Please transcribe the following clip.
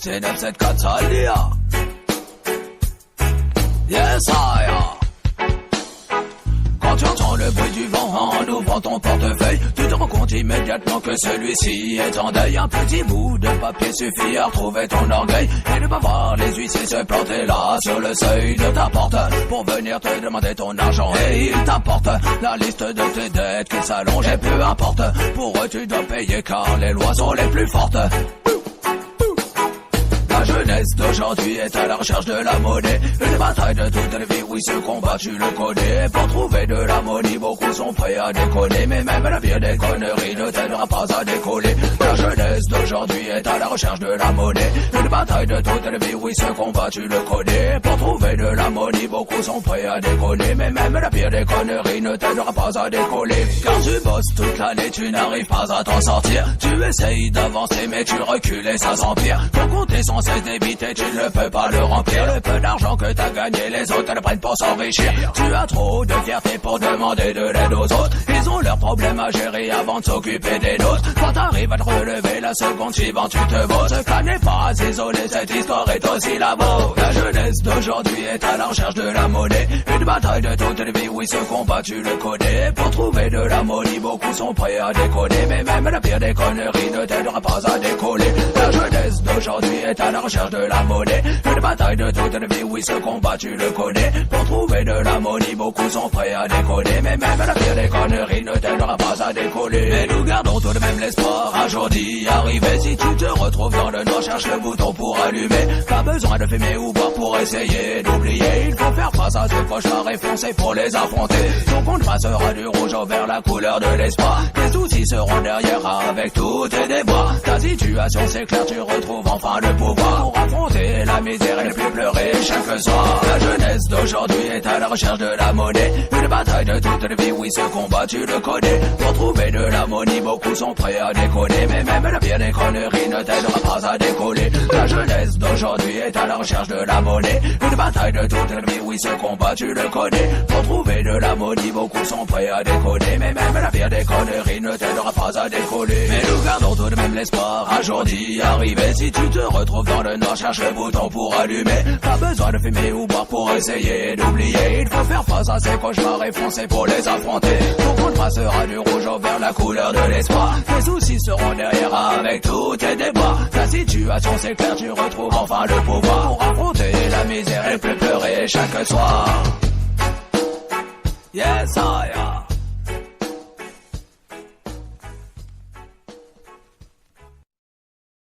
C'est 974 Salia. Yes, I. Quand tu entends le bruit du vent en ouvrant ton portefeuille, tu te rends compte immédiatement que celui-ci est en deuil. Un petit bout de papier suffit à retrouver ton orgueil et ne pas voir les huissiers se planter là sur le seuil de ta porte pour venir te demander ton argent. Et ils t'apportent la liste de tes dettes qui s'allonge et peu importe, pour eux tu dois payer car les lois sont les plus fortes. La jeunesse d'aujourd'hui est à la recherche de la monnaie. Une bataille de toute la vie, oui, ce combat tu le connais. Pour trouver de la monnaie, beaucoup sont prêts à déconner, mais même la pire des conneries ne t'aidera pas à décoller. La jeunesse d'aujourd'hui est à la recherche de la monnaie. Une bataille de toute la vie, oui, ce combat tu le connais. Pour trouver de la monnaie, beaucoup sont prêts à déconner, mais même la pire des conneries ne t'aidera pas à décoller. Car tu bosses toute l'année, tu n'arrives pas à t'en sortir. Tu essayes d'avancer, mais tu recules et ça s'empire. Ton compte est censé débité, tu ne peux pas le remplir. Le peu d'argent que t'as gagné, les autres le prennent pour s'enrichir. Tu as trop de fierté pour demander de l'aide aux autres. Ils ont leurs problèmes à gérer avant de s'occuper des nôtres. Quand t'arrives à te relever, la seconde suivante tu te vaux. Ce cas n'est pas isolé, cette histoire est aussi la vôtre. La jeunesse d'aujourd'hui est à la recherche de la monnaie. Une bataille de toute la vie, oui, ce combat tu le connais. Pour trouver de la monnaie, beaucoup sont prêts à déconner, mais même la pire des conneries ne t'aidera pas à décoller. La jeunesse d'aujourd'hui est à la recherche de la monnaie. Une bataille de toute la vie, oui, ce combat tu le connais. Pour trouver de la monnaie, beaucoup sont prêts à déconner, mais même la pire des conneries ne t'aidera pas à décoller. Mais nous gardons tout de même l'espoir un jour d'y arriver. Si tu te retrouves dans le noir, cherche le bouton pour allumer. Pas besoin de fumer ou boire pour essayer d'oublier. Il faut faire face à ce cauchemar et foncer pour les affronter. Ton compte passera du rouge au vert, la couleur de l'espoir. Tes soucis seront derrière avec tous tes déboires. Ta situation c'est clair, tu retrouves enfin le pouvoir pour affronter la misère et ne plus pleurer chaque soir. La jeunesse d'aujourd'hui est à la recherche de la monnaie. Une bataille de toute la vie, oui, ce combat tu le connais. Pour trouver de la monnaie, beaucoup sont prêts à déconner, mais même la pire des conneries ne t'aidera pas à décoller. La jeunesse d'aujourd'hui est à la recherche de la monnaie. Une bataille de toute la vie, oui, ce combat tu le connais. Pour trouver de la monnaie, beaucoup sont prêts à déconner, mais même la pire des conneries ne t'aidera pas à décoller. Mais nous gardons tout de même l'espoir un jour d'y arriver. Si tu te retrouves dans le noir, cherche le bouton pour allumer. Pas besoin de fumer ou boire pour essayer d'oublier. Il faut faire face à ces cauchemars et foncer pour les affronter. Ton compte passera du rouge au vert, la couleur de l'espoir. Tes soucis seront derrière avec tous tes déboires. Ta situation c'est clair, tu retrouves enfin le pouvoir pour affronter la misère et plus pleurer chaque soir. Yes, I am.